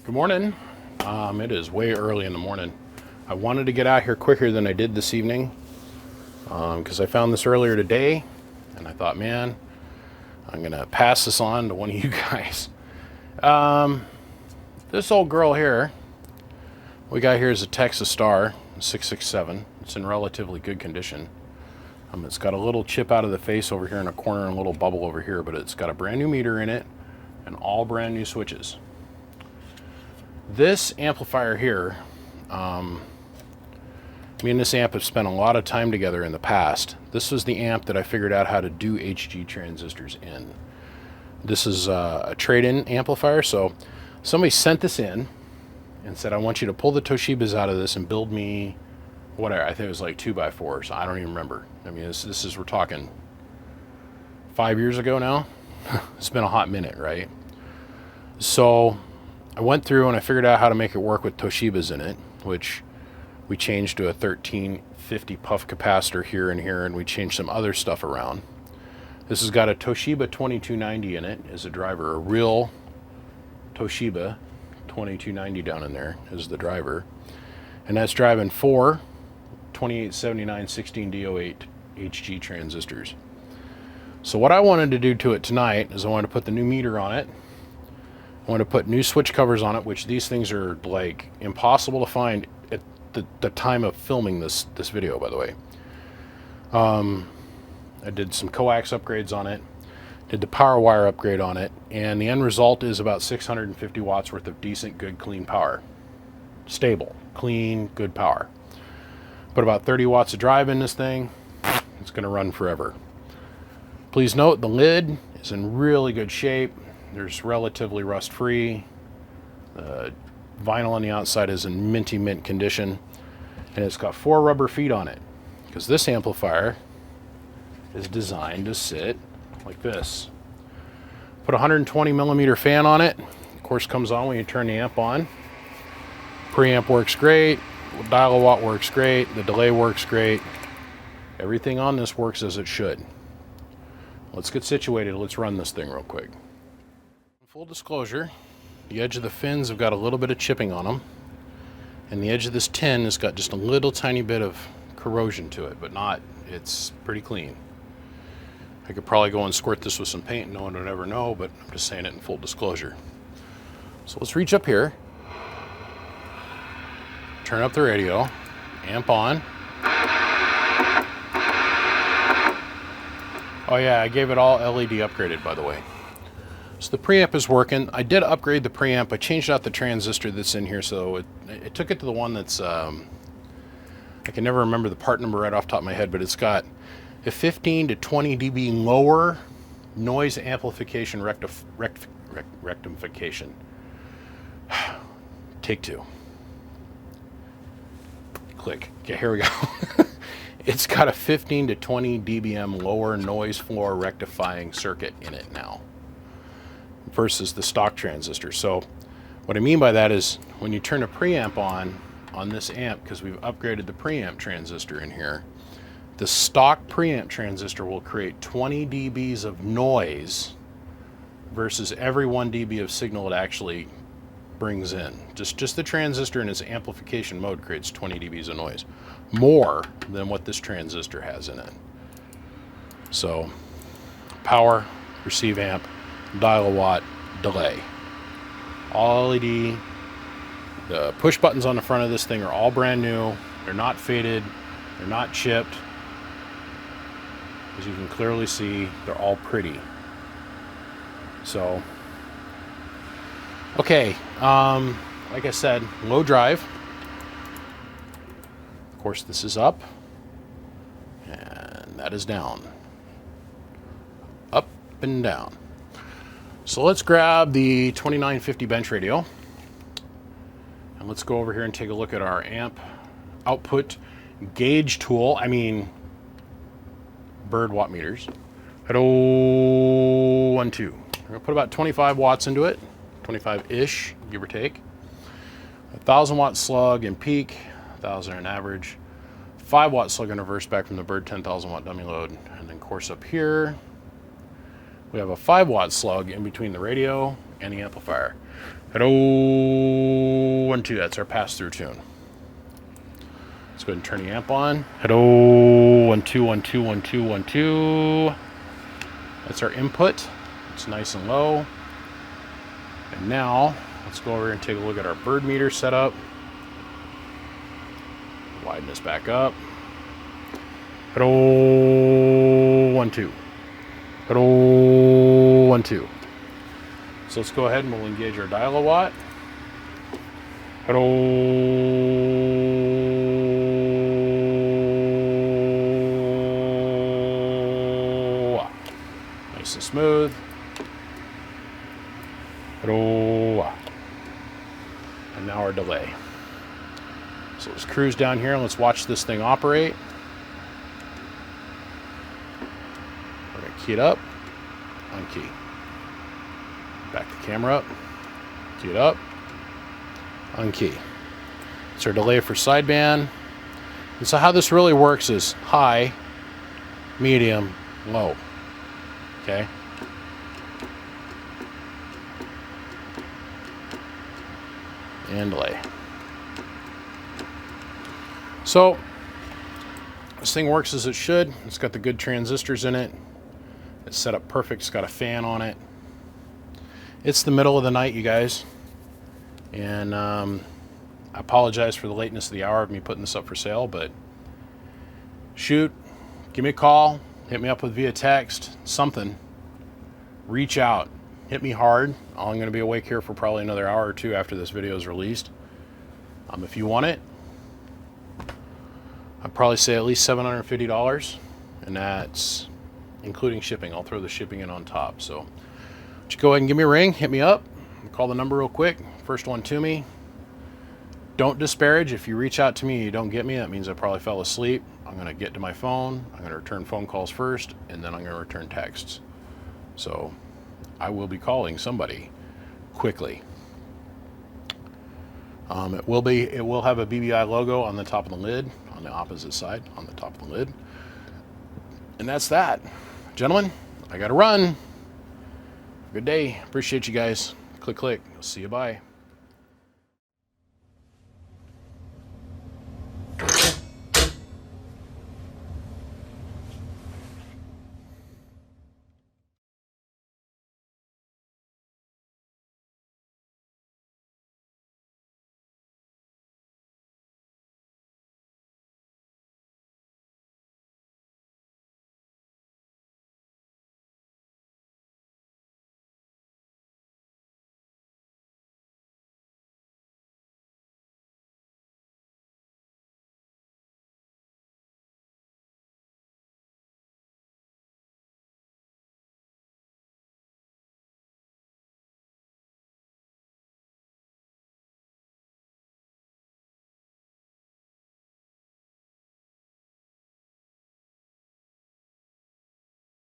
Good morning. It is way early in the morning. I wanted to get out here quicker than I did this evening because I found this earlier today and I thought, man, I'm going to pass this on to one of you guys. This old girl here, we got here is a Texas Star 667. It's in relatively good condition. It's got a little chip out of the face over here in a corner and a little bubble over here, but it's got a brand new meter in it and all brand new switches. This amplifier here, me and this amp have spent a lot of time together in the past. This was the amp that I figured out how to do HG transistors in. This is a trade-in amplifier, so somebody sent this in and said, I want you to pull the Toshibas out of this and build me whatever. I think it was like 2x4s. I don't even remember. I mean, this is, we're talking 5 years ago now. It's been a hot minute, right? So I went through and I figured out how to make it work with Toshibas in it, which we changed to a 1350 puff capacitor here and here, and we changed some other stuff around. This has got a Toshiba 2290 in it as a driver, a real Toshiba 2290 down in there is the driver. And that's driving four 2879 16D08 HG transistors. So what I wanted to do to it tonight is I wanted to put the new meter on it. I want to put new switch covers on it, which these things are like impossible to find at the time of filming this video, by the way. I did some coax upgrades on it, did the power wire upgrade on it, and the end result is about 650 watts worth of decent, good, clean power. Stable, clean, good power. Put about 30 watts of drive in this thing. It's going to run forever. Please note the lid is in really good shape. There's relatively rust-free. The vinyl on the outside is in minty mint condition. And it's got 4 rubber feet on it, because this amplifier is designed to sit like this. Put a 120 millimeter fan on it. Of course, comes on when you turn the amp on. Preamp works great. Dial-a-watt works great. The delay works great. Everything on this works as it should. Let's get situated. Let's run this thing real quick. Full disclosure, the edge of the fins have got a little bit of chipping on them, and the edge of this tin has got just a little tiny bit of corrosion to it, but not, it's pretty clean. I could probably go and squirt this with some paint and no one would ever know, but I'm just saying it in full disclosure. So let's reach up here, turn up the radio, amp on. Oh yeah, I gave it all LED upgraded, by the way. So the preamp is working. I did upgrade the preamp. I changed out the transistor that's in here, so it took it to the one that's, I can never remember the part number right off the top of my head, but it's got a 15 to 20 dB lower noise amplification rectification. Take two. Click. Okay, here we go. It's got a 15 to 20 dBm lower noise floor rectifying circuit in it now versus the stock transistor. So what I mean by that is when you turn a preamp on this amp, because we've upgraded the preamp transistor in here, the stock preamp transistor will create 20 dBs of noise versus every 1 dB of signal it actually brings in. Just the transistor in its amplification mode creates 20 dBs of noise, more than what this transistor has in it. So power, receive amp, dial-a-watt, delay. All LED. The push buttons on the front of this thing are all brand new. They're not faded. They're not chipped. As you can clearly see, they're all pretty. So, okay, like I said, low drive. Of course, this is up, and that is down. Up and down. So let's grab the 2950 bench radio, and let's go over here and take a look at our amp output gauge tool. I mean, bird watt meters. At 012. We're gonna put about 25 watts into it, 25-ish, give or take. 1,000 watt slug in peak, 1,000 in average. 5 watt slug in reverse back from the bird, 10,000 watt dummy load. And then course up here, we have a 5 watt slug in between the radio and the amplifier. At 012, that's our pass-through tune. Let's go ahead and turn the amp on. At 012, 12, 12, 12. That's our input. It's nice and low. And now, let's go over and take a look at our bird meter setup. Widen this back up. At 012. At 012. So let's go ahead and we'll engage our dial-a-watt. At 0. Nice and smooth. At 0. And now our delay. So let's cruise down here and let's watch this thing operate. We're going to key it up, unkey. Back the camera up, key it up, unkey. It's our delay for sideband. And so how this really works is high, medium, low. Okay? And delay. So this thing works as it should. It's got the good transistors in it. It's set up perfect. It's got a fan on it. It's the middle of the night, you guys. And I apologize for the lateness of the hour of me putting this up for sale, but shoot, give me a call, hit me up with via text, something. Reach out, hit me hard. I'm going to be awake here for probably another hour or two after this video is released. If you want it, I'd probably say at least $750, and that's including shipping. I'll throw the shipping in on top. So just go ahead and give me a ring, hit me up, call the number real quick, first one to me. Don't disparage. If you reach out to me and you don't get me, that means I probably fell asleep. I'm going to get to my phone, I'm going to return phone calls first, and then I'm going to return texts. So I will be calling somebody quickly. It will have a BBI logo on the top of the lid, on the opposite side, on the top of the lid. And that's that. Gentlemen, I got to run. Good day. Appreciate you guys. Click, click. See you. Bye.